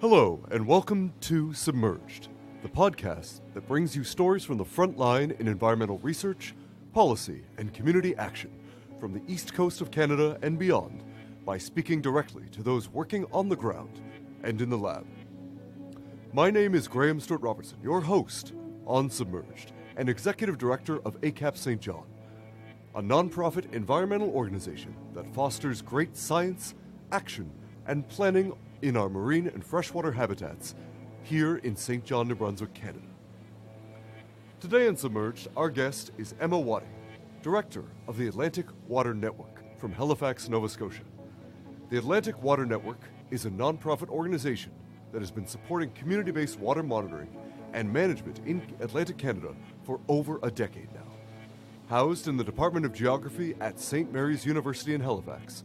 Hello, and welcome to Submerged, the podcast that brings you stories from the front line in environmental research, policy, and community action from the east coast of Canada and beyond by speaking directly to those working on the ground and in the lab. My name is Graham Stewart Robertson, your host on Submerged and Executive Director of ACAP St. John, a nonprofit environmental organization that fosters great science, action, and planning in our marine and freshwater habitats here in St. John, New Brunswick, Canada. Today on Submerged, our guest is Emma Wattie, Director of the Atlantic Water Network from Halifax, Nova Scotia. The Atlantic Water Network is a nonprofit organization that has been supporting community-based water monitoring and management in Atlantic Canada for over a decade now. Housed in the Department of Geography at St. Mary's University in Halifax,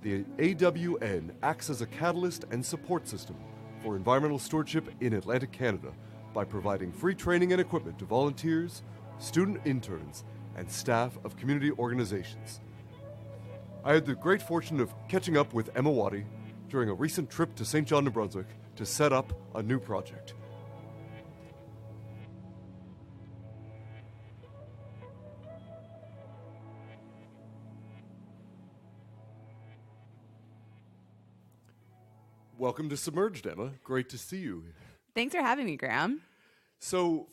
the AWN acts as a catalyst and support system for environmental stewardship in Atlantic Canada by providing free training and equipment to volunteers, student interns, and staff of community organizations. I had the great fortune of catching up with Emma Wattie during a recent trip to St. John, New Brunswick to set up a new project. Welcome to Submerged, Emma. Great to see you. Thanks for having me, Graham. So,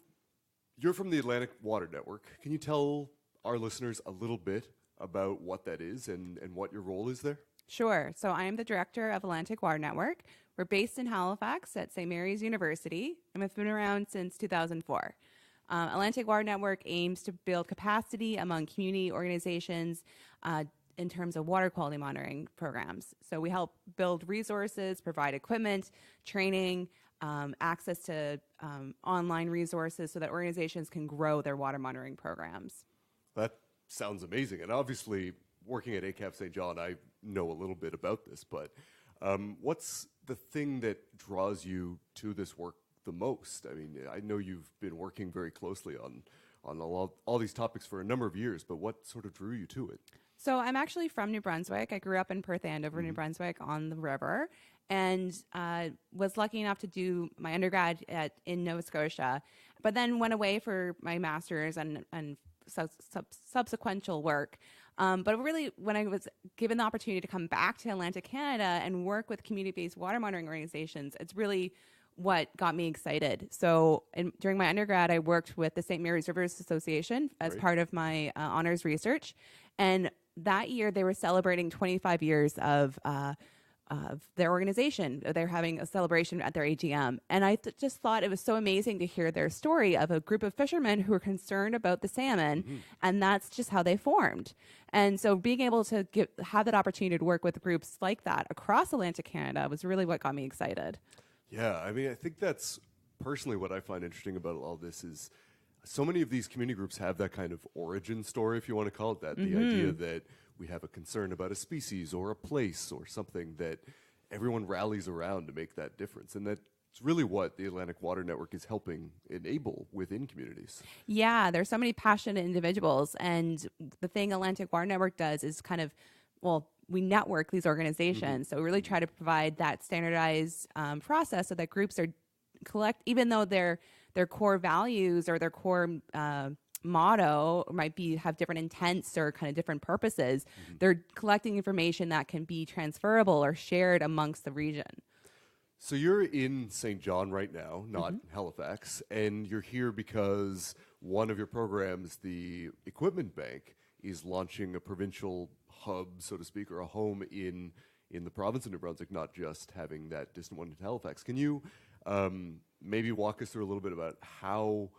you're from the Atlantic Water Network. Can you tell our listeners a little bit about what that is and what your role is there? Sure. So I am the director of Atlantic Water Network. We're based in Halifax at St. Mary's University, and we've been around since 2004. Atlantic Water Network aims to build capacity among community organizations in terms of water quality monitoring programs. So we help build resources, provide equipment, training, access to online resources so that organizations can grow their water monitoring programs. That sounds amazing. And obviously, working at ACAP St. John, I know a little bit about this, but what's the thing that draws you to this work the most? I mean, I know you've been working very closely on all these topics for a number of years, but what sort of drew you to it? So I'm actually from New Brunswick. I grew up in Perth Andover, New Brunswick, on the river, and was lucky enough to do my undergrad in Nova Scotia, but then went away for my master's and subsequent work. But really, when I was given the opportunity to come back to Atlantic Canada and work with community-based water monitoring organizations, it's really what got me excited. So during my undergrad, I worked with the St. Mary's Rivers Association as part of my honors research. And that year, they were celebrating 25 years of their organization. They're having a celebration at their AGM. And I just thought it was so amazing to hear their story of a group of fishermen who were concerned about the salmon, and that's just how they formed. And so being able to have that opportunity to work with groups like that across Atlantic Canada was really what got me excited. Yeah, I mean, I think that's personally what I find interesting about all this is so many of these community groups have that kind of origin story, if you want to call it that, the idea that we have a concern about a species or a place or something that everyone rallies around to make that difference. And that's really what the Atlantic Water Network is helping enable within communities. Yeah, there's so many passionate individuals. And the thing Atlantic Water Network does is we network these organizations. So we really try to provide that standardized process so that groups are even though their core values or their core motto might have different intents or kind of different purposes, they're collecting information that can be transferable or shared amongst the region. So you're in St. John right now, not Halifax, and you're here because one of your programs, the Equipment Bank, is launching a provincial hub, so to speak, or a home in the province of New Brunswick, not just having that distant one in Halifax. Can you maybe walk us through a little bit about how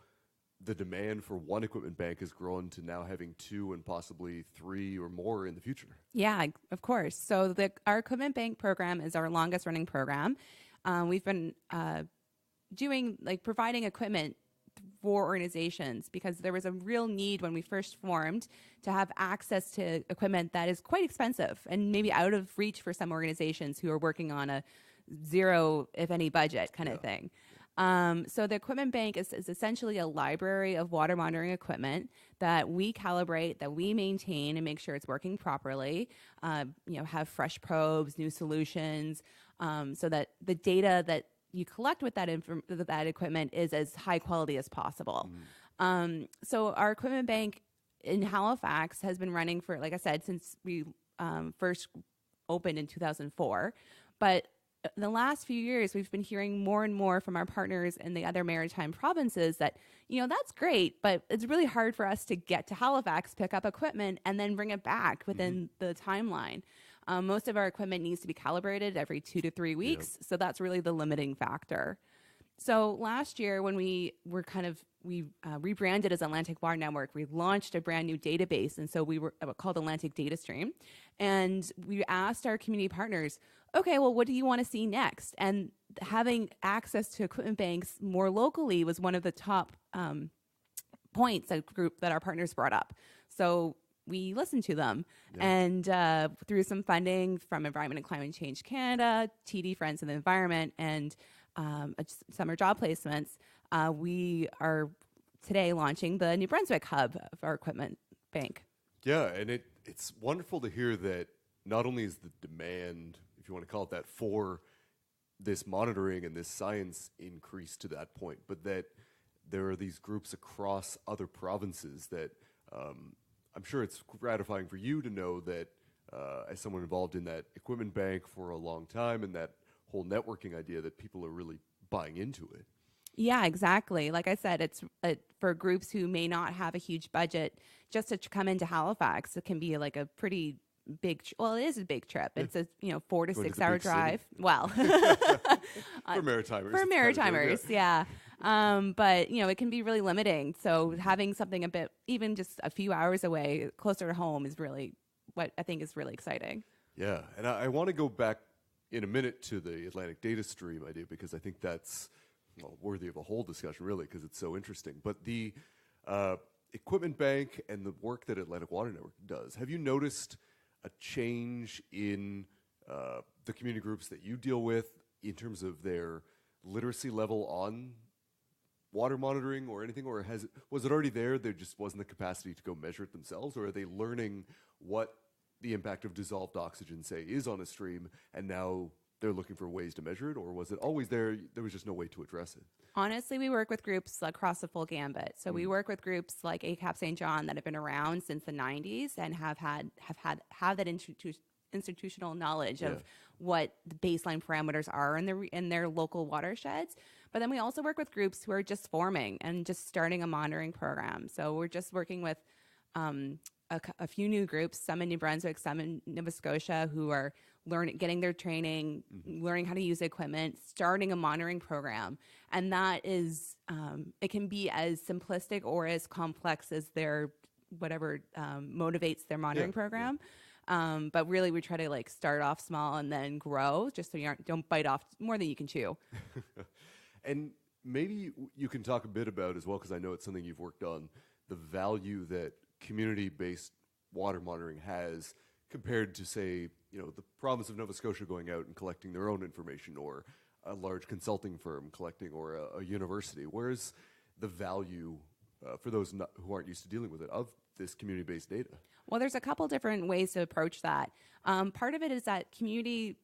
the demand for one equipment bank has grown to now having two and possibly three or more in the future? Yeah, of course. So our equipment bank program is our longest running program. We've been providing equipment for organizations because there was a real need when we first formed to have access to equipment that is quite expensive and maybe out of reach for some organizations who are working on a zero, if any, budget kind of thing. So the equipment bank is essentially a library of water monitoring equipment that we calibrate, that we maintain and make sure it's working properly, have fresh probes, new solutions, so that the data that you collect with that equipment is as high quality as possible. So our equipment bank in Halifax has been running for, like I said, since we first opened in 2004. But in the last few years, we've been hearing more and more from our partners in the other maritime provinces that, that's great, but it's really hard for us to get to Halifax, pick up equipment, and then bring it back within the timeline. Most of our equipment needs to be calibrated every 2 to 3 weeks. So that's really the limiting factor. So last year when we rebranded as Atlantic Water Network, we launched a brand new database. And so we were called Atlantic Data Stream. And we asked our community partners, okay, well, what do you want to see next? And having access to equipment banks more locally was one of the top points that our partners brought up. So we listened to them, and through some funding from Environment and Climate Change Canada, TD Friends of the Environment, and summer job placements, we are today launching the New Brunswick hub of our equipment bank. Yeah, and it's wonderful to hear that not only is the demand, if you want to call it that, for this monitoring and this science increased to that point, but that there are these groups across other provinces that I'm sure it's gratifying for you to know that as someone involved in that equipment bank for a long time and that whole networking idea, that people are really buying into it. Yeah, exactly. Like I said, it's for groups who may not have a huge budget, just to come into Halifax, it can be like a pretty big, it is a big trip. It's a 4 to 6 hour drive. City. Well, for Maritimers. For Maritimers, yeah. But it can be really limiting. So having something a bit, even just a few hours away, closer to home, is really what I think is really exciting. Yeah, and I want to go back in a minute to the Atlantic Data Stream idea, because I think that's worthy of a whole discussion, really, because it's so interesting. But the equipment bank and the work that Atlantic Water Network does, have you noticed a change in the community groups that you deal with in terms of their literacy level on water monitoring or anything, or was it already there? There just wasn't the capacity to go measure it themselves, or are they learning what the impact of dissolved oxygen, say, is on a stream, and now they're looking for ways to measure it, or was it always there? There was just no way to address it. Honestly, we work with groups across the full gambit. So we work with groups like ACAP St. John that have been around since the 90s and have that institutional knowledge of what the baseline parameters are in their local watersheds. But then we also work with groups who are just forming and just starting a monitoring program. So we're just working with a few new groups, some in New Brunswick, some in Nova Scotia, who are getting their training, learning how to use equipment, starting a monitoring program. And that is, it can be as simplistic or as complex as their whatever motivates their monitoring program. But really, we try to start off small and then grow, just so you don't bite off more than you can chew. And maybe you can talk a bit about as well, because I know it's something you've worked on, the value that community-based water monitoring has compared to, say, the province of Nova Scotia going out and collecting their own information, or a large consulting firm collecting, or a university. Where's the value for those who aren't used to dealing with it of this community-based data? Well, there's a couple different ways to approach that. Part of it is that community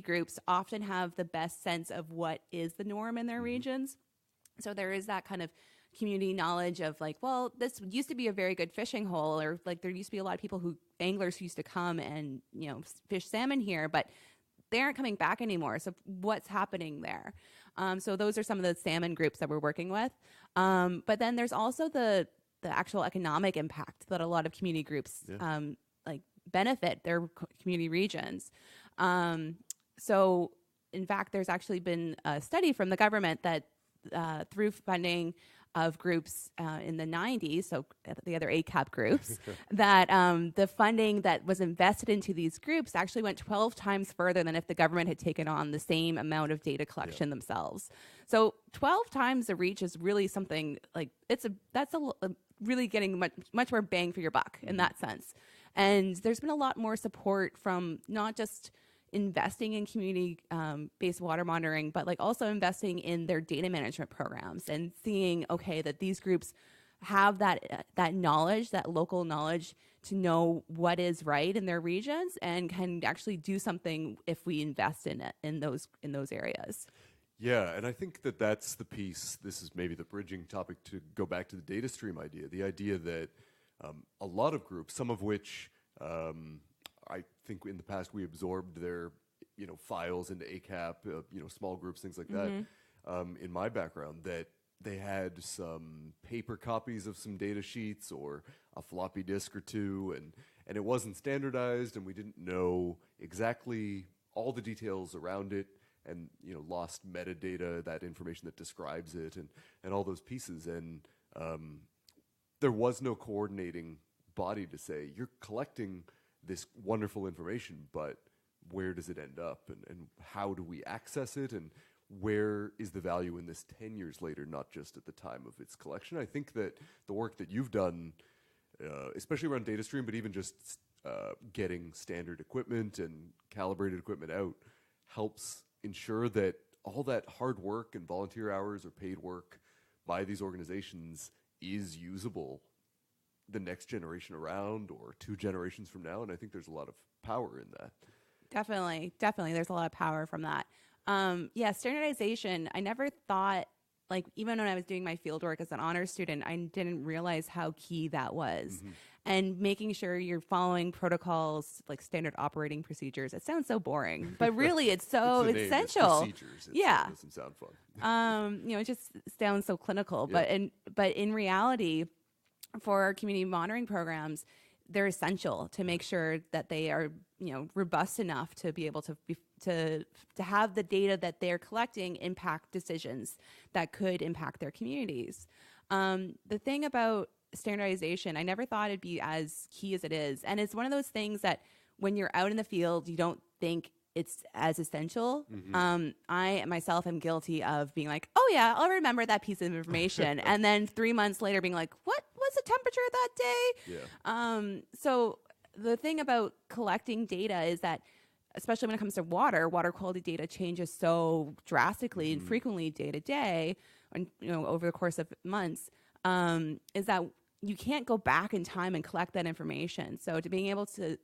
groups often have the best sense of what is the norm in their regions. So there is that kind of community knowledge of this used to be a very good fishing hole, or there used to be a lot of people anglers who used to come and fish salmon here, but they aren't coming back anymore. So what's happening there? So those are some of the salmon groups that we're working with. But then there's also the actual economic impact that a lot of community groups benefit their community regions. So in fact, there's actually been a study from the government that through funding of groups in the 90s, so the other ACAP groups, that the funding that was invested into these groups actually went 12 times further than if the government had taken on the same amount of data collection themselves. So 12 times the reach is really something that's really getting much more bang for your buck in that sense. And there's been a lot more support from not just investing in community-based water monitoring, but also investing in their data management programs and seeing, that these groups have that knowledge, that local knowledge, to know what is right in their regions and can actually do something if we invest in it in those areas. Yeah, and I think that that's the piece. This is maybe the bridging topic to go back to the data stream idea. The idea that a lot of groups, some of which I think in the past we absorbed their files into ACAP, small groups, things like that. In my background, that they had some paper copies of some data sheets or a floppy disk or two, and it wasn't standardized, and we didn't know exactly all the details around it, and lost metadata, that information that describes it, and all those pieces, and there was no coordinating body to say, you're collecting this wonderful information, but where does it end up, and how do we access it, and where is the value in this 10 years later, not just at the time of its collection? I think that the work that you've done, especially around data stream, but even just getting standard equipment and calibrated equipment out, helps ensure that all that hard work and volunteer hours or paid work by these organizations is usable the next generation around or 2 generations from now. And I think there's a lot of power in that. Definitely. There's a lot of power from that. Standardization, I never thought, like, even when I was doing my field work as an honors student, I didn't realize how key that was. And making sure you're following protocols, like standard operating procedures. It sounds so boring, but really it's so It's essential. It's procedures. It doesn't sound fun. It just sounds so clinical, Yeah. but in reality, for our community monitoring programs, they're essential to make sure that they are, robust enough to be able to have the data that they're collecting impact decisions that could impact their communities. The thing about standardization, I never thought it'd be as key as it is. And it's one of those things that when you're out in the field, you don't think it's as essential. I myself am guilty of being like, oh yeah, I'll remember that piece of information. And then 3 months later being like, what was the temperature that day? Yeah. So the thing about collecting data is that, especially when it comes to water quality data changes so drastically and frequently day to day, and over the course of months, is that you can't go back in time and collect that information. So to being able to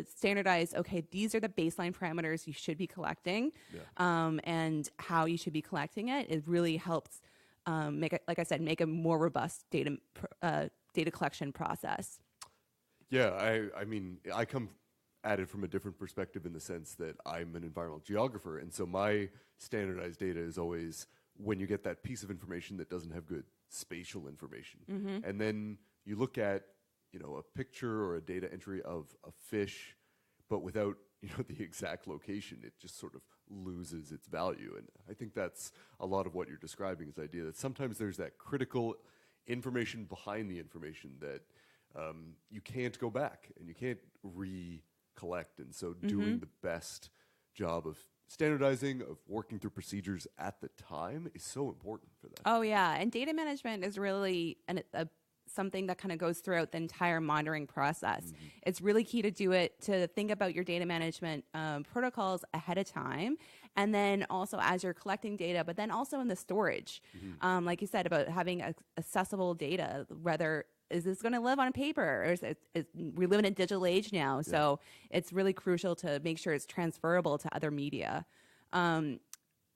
standardize, okay, these are the baseline parameters you should be collecting, and how you should be collecting it, it really helps make a more robust data collection process. Yeah, I mean, I come at it from a different perspective in the sense that I'm an environmental geographer, and so my standardized data is always when you get that piece of information that doesn't have good spatial information. And then you look at, a picture or a data entry of a fish, but without, the exact location, it just sort of loses its value. And I think that's a lot of what you're describing, is the idea that sometimes there's that critical information behind the information that you can't go back and you can't recollect. And so doing the best job of standardizing, of working through procedures at the time is so important for that. Oh yeah, and data management is really something that kind of goes throughout the entire monitoring process. It's really key to do it, to think about your data management protocols ahead of time, and then also as you're collecting data, but then also in the storage. Like you said, about having accessible data, whether is this going to live on paper, or we live in a digital age now, so it's really crucial to make sure it's transferable to other media.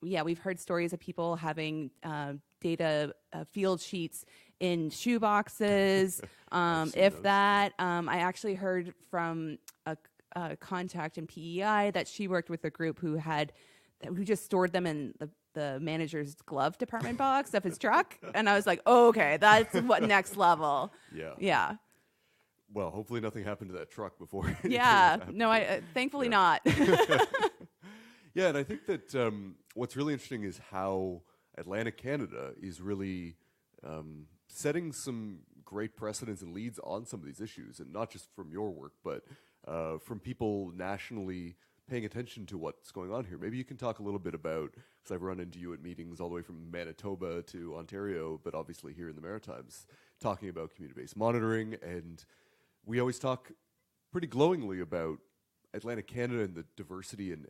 We've heard stories of people having data field sheets in shoe boxes, if that. I actually heard from a contact in PEI that she worked with a group who just stored them in the manager's glove department box of his truck. And I was like, oh, okay, that's what next level. Yeah. Well, hopefully nothing happened to that truck before. Yeah. No, thankfully not. Yeah, and I think that what's really interesting is how Atlantic Canada is really setting some great precedents and leads on some of these issues, and not just from your work, but from people nationally paying attention to what's going on here. Maybe you can talk a little bit about, because I've run into you at meetings all the way from Manitoba to Ontario, but obviously here in the Maritimes, talking about community-based monitoring, and we always talk pretty glowingly about Atlantic Canada and the diversity and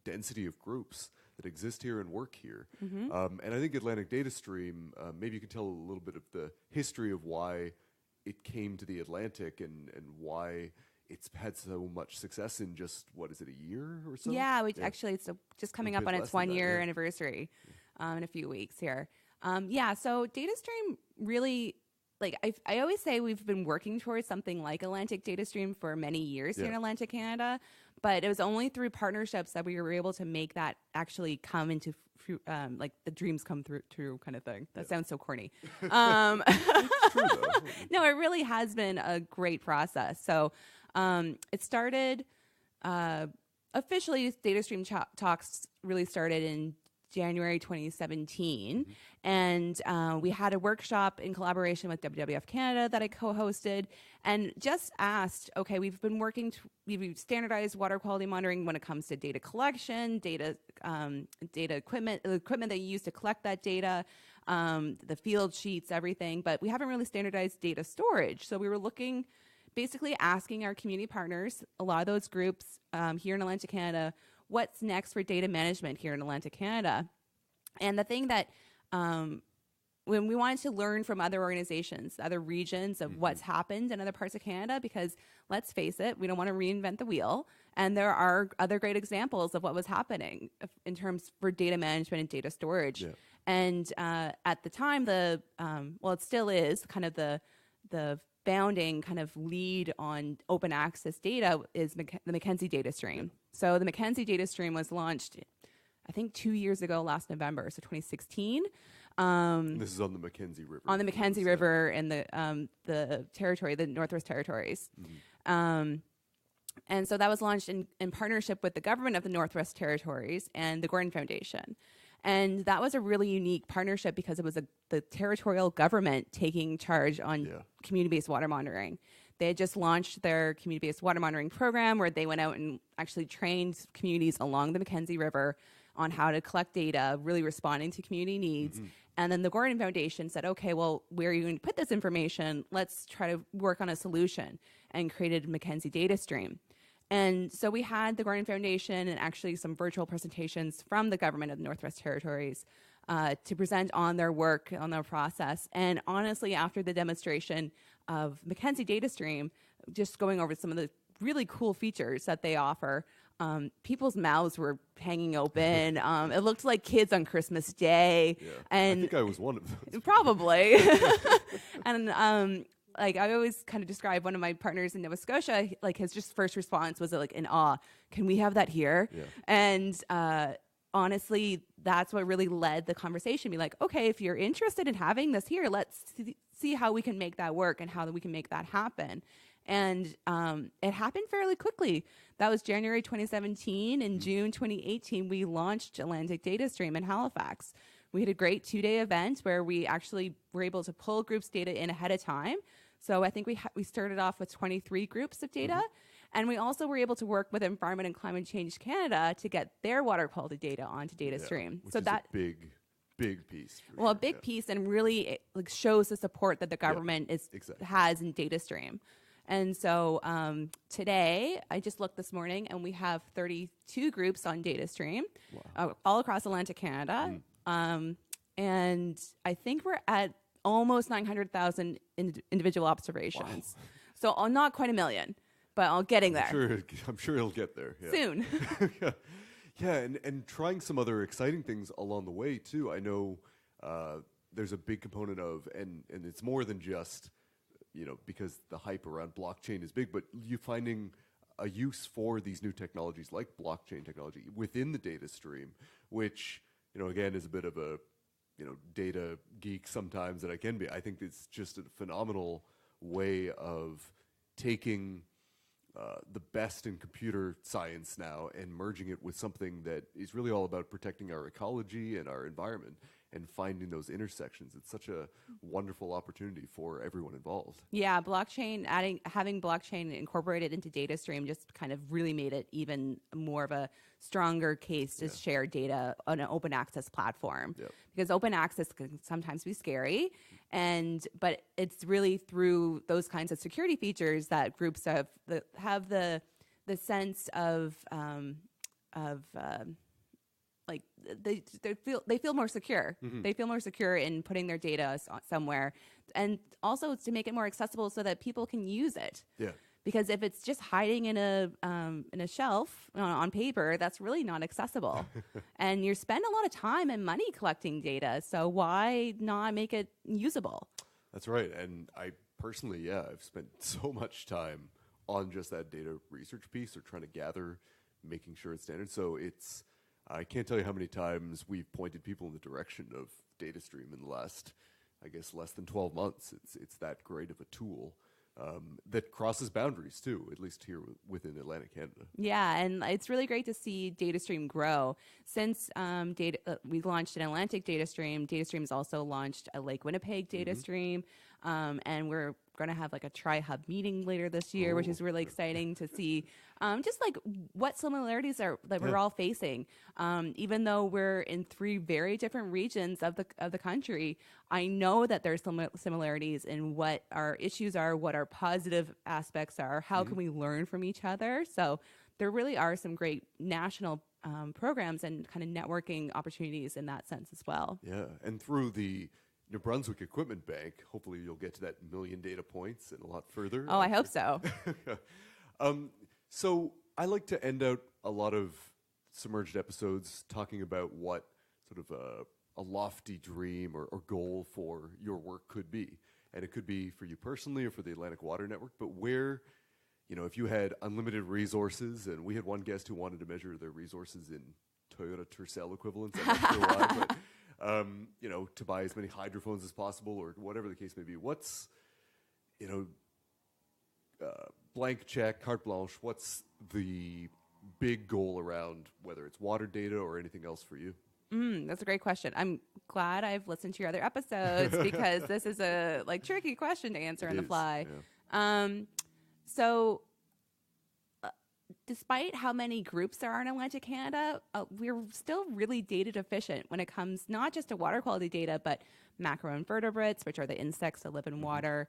density of groups that exist here and work here. And I think Atlantic Data Stream, maybe you can tell a little bit of the history of why it came to the Atlantic and why it's had so much success in just, what is it, a year or so? Yeah, actually it's just coming up on its 1 year anniversary in a few weeks here. So DataStream really, like I always say we've been working towards something like Atlantic DataStream for many years here in Atlantic Canada, but it was only through partnerships that we were able to make that actually come into like the dreams come true kind of thing. That sounds so corny. It's true, though. No, it really has been a great process. So it started officially, DataStream talks really started in January 2017. And we had a workshop in collaboration with WWF Canada that I co-hosted and just asked, okay, we've been working, we've standardized water quality monitoring when it comes to data collection, data equipment, the equipment that you use to collect that data, the field sheets, everything, but we haven't really standardized data storage. So we were looking, basically asking our community partners, a lot of those groups here in Atlantic Canada, what's next for data management here in Atlantic Canada? And the thing that when we wanted to learn from other organizations, other regions of what's happened in other parts of Canada, because let's face it, we don't want to reinvent the wheel. And there are other great examples of what was happening in terms for data management and data storage. Yeah. And at the time, it still is kind of the founding kind of lead on open access data is the Mackenzie data stream. So the Mackenzie data stream was launched, I think 2 years ago, last November, so 2016. This is on the Mackenzie River. On the Mackenzie River in the territory, the Northwest Territories. And so that was launched in partnership with the government of the Northwest Territories and the Gordon Foundation. And that was a really unique partnership because it was the territorial government taking charge on community-based water monitoring. They had just launched their community-based water monitoring program where they went out and actually trained communities along the Mackenzie River on how to collect data, really responding to community needs. And then the Gordon Foundation said, okay, well, where are you going to put this information? Let's try to work on a solution, and created Mackenzie Data Stream. And so we had the Gordon Foundation and actually some virtual presentations from the government of the Northwest Territories to present on their work, on their process. And honestly, after the demonstration of Mackenzie Data Stream, just going over some of the really cool features that they offer, people's mouths were hanging open. It looked like kids on Christmas Day. Yeah. And I think I was one of those. Probably. And like I always kind of describe one of my partners in Nova Scotia, like his just first response was like in awe. Can we have that here? Yeah. And honestly, that's what really led the conversation. Be like, okay, if you're interested in having this here, let's see how we can make that work and how we can make that happen. And it happened fairly quickly. That was January 2017. In June 2018, we launched Atlantic Data Stream in Halifax. We had a great 2-day event where we actually were able to pull groups' data in ahead of time. So I think we started off with 23 groups of data. And we also were able to work with Environment and Climate Change Canada to get their water quality data onto DataStream. Which so is that a big piece. Well, a big piece, and really it, like, shows the support that the government has in DataStream. And so today, I just looked this morning, and we have 32 groups on DataStream all across Atlantic Canada. And I think we're at almost 900,000 individual observations. Wow. So not quite 1 million, but getting there. I'm sure it'll get there. Yeah. Soon. Yeah, and trying some other exciting things along the way, too. I know there's a big component of, and it's more than just, because the hype around blockchain is big, but you finding a use for these new technologies like blockchain technology within the data stream, which, again, is a bit of a, data geek sometimes that I can be. I think it's just a phenomenal way of taking the best in computer science now and merging it with something that is really all about protecting our ecology and our environment and finding those intersections. It's such a wonderful opportunity for everyone involved. Yeah, having blockchain incorporated into DataStream just kind of really made it even more of a stronger case to share data on an open access platform. Yep. Because open access can sometimes be scary, but it's really through those kinds of security features that groups have the sense of like they feel more secure. They feel more secure in putting their data somewhere, and also to make it more accessible so that people can use it. Yeah. Because if it's just hiding in a shelf on paper, that's really not accessible. And you spend a lot of time and money collecting data. So why not make it usable? That's right. And I personally, I've spent so much time on just that data research piece or trying to gather, making sure it's standard. So I can't tell you how many times we've pointed people in the direction of DataStream in the last, I guess, less than 12 months. It's that great of a tool. That crosses boundaries too, at least here within Atlantic Canada. Yeah, and it's really great to see DataStream grow. Since we launched an Atlantic DataStream, DataStream's also launched a Lake Winnipeg DataStream, and we're going to have like a tri-hub meeting later this year, which is really exciting to see just like what similarities are that we're all facing. Even though we're in 3 very different regions of the country, I know that there's some similarities in what our issues are, what our positive aspects are, how can we learn from each other. So there really are some great national programs and kind of networking opportunities in that sense as well. Yeah, and through the New Brunswick Equipment Bank, hopefully you'll get to that 1 million data points and a lot further. Oh, I hope so. So I like to end out a lot of Submerged episodes talking about what sort of a lofty dream or goal for your work could be. And it could be for you personally or for the Atlantic Water Network, but where, if you had unlimited resources, and we had one guest who wanted to measure their resources in Toyota Tercel equivalents, I'm not sure why, but to buy as many hydrophones as possible or whatever the case may be. What's, blank check, carte blanche, what's the big goal around whether it's water data or anything else for you? That's a great question. I'm glad I've listened to your other episodes because this is a tricky question to answer on the fly. Yeah. So despite how many groups there are in Atlantic Canada, we're still really data deficient when it comes not just to water quality data, but macroinvertebrates, which are the insects that live in water,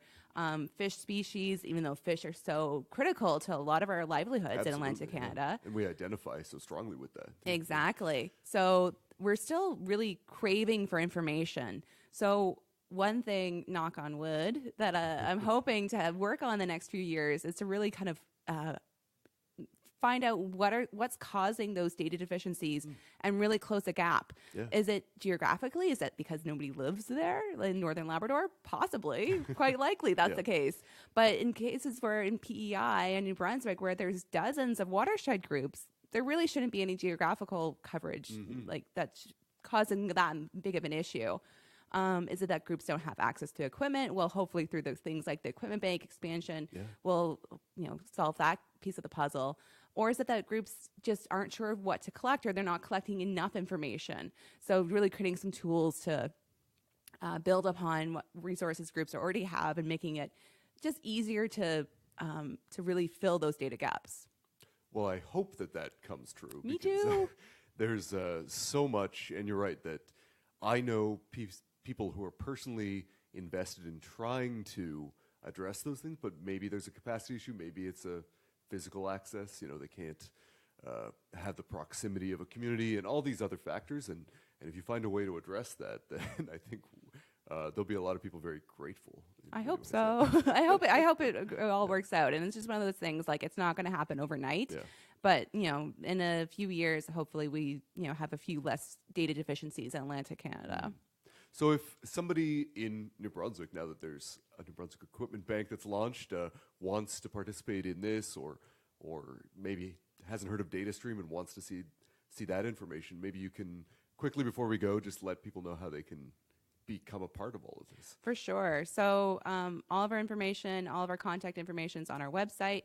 fish species, even though fish are so critical to a lot of our livelihoods in Atlantic Canada. And we identify so strongly with that. Exactly. So we're still really craving for information. So one thing, knock on wood, that I'm hoping to work on the next few years is to really kind of find out what's causing those data deficiencies and really close the gap. Yeah. Is it geographically? Is that because nobody lives there in Northern Labrador? Possibly. Quite likely that's the case. But in cases where in PEI and New Brunswick where there's dozens of watershed groups, there really shouldn't be any geographical coverage that's causing that big of an issue. Is it that groups don't have access to equipment? Well, hopefully through those things like the equipment bank expansion, we'll solve that piece of the puzzle. Or is it that groups just aren't sure of what to collect or they're not collecting enough information? So really creating some tools to build upon what resources groups already have and making it just easier to really fill those data gaps. Well, I hope that comes true. Me too. There's so much, and you're right, that I know people who are personally invested in trying to address those things, but maybe there's a capacity issue, maybe it's a physical access, they can't have the proximity of a community and all these other factors, and if you find a way to address that, then I think there'll be a lot of people very grateful. I hope so. I hope it all works out, and it's just one of those things, like it's not going to happen overnight. Yeah. But, in a few years, hopefully we, have a few less data deficiencies in Atlantic Canada. So if somebody in New Brunswick, now that there's a New Brunswick Equipment Bank that's launched, wants to participate in this or maybe hasn't heard of DataStream and wants to see that information, maybe you can, quickly before we go, just let people know how they can become a part of all of this. For sure. So all of our information, all of our contact information is on our website.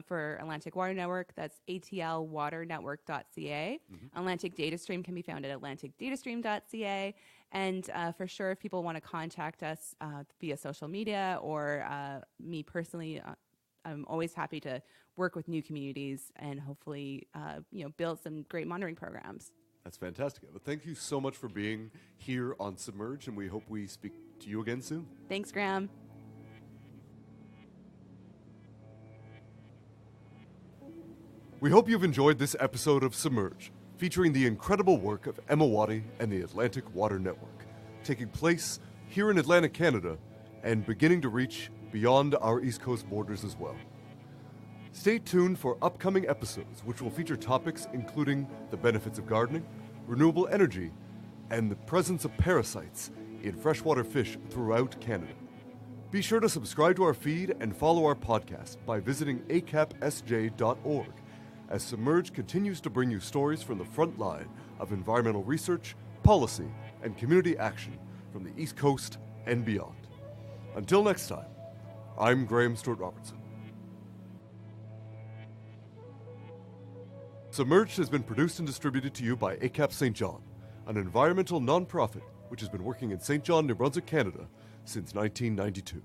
For Atlantic Water Network, that's atlwaternetwork.ca. Atlantic DataStream can be found at atlanticdatastream.ca. And for sure, if people want to contact us via social media or me personally, I'm always happy to work with new communities and hopefully build some great monitoring programs. That's fantastic. Well, thank you so much for being here on Submerged, and we hope we speak to you again soon. Thanks, Graham. We hope you've enjoyed this episode of Submerged, featuring the incredible work of Emma Wattie and the Atlantic Water Network, taking place here in Atlantic Canada and beginning to reach beyond our East Coast borders as well. Stay tuned for upcoming episodes which will feature topics including the benefits of gardening, renewable energy, and the presence of parasites in freshwater fish throughout Canada. Be sure to subscribe to our feed and follow our podcast by visiting acapsj.org as Submerged continues to bring you stories from the front line of environmental research, policy, and community action from the East Coast and beyond. Until next time, I'm Graham Stewart Robertson. Submerged has been produced and distributed to you by ACAP St. John, an environmental nonprofit which has been working in St. John, New Brunswick, Canada since 1992.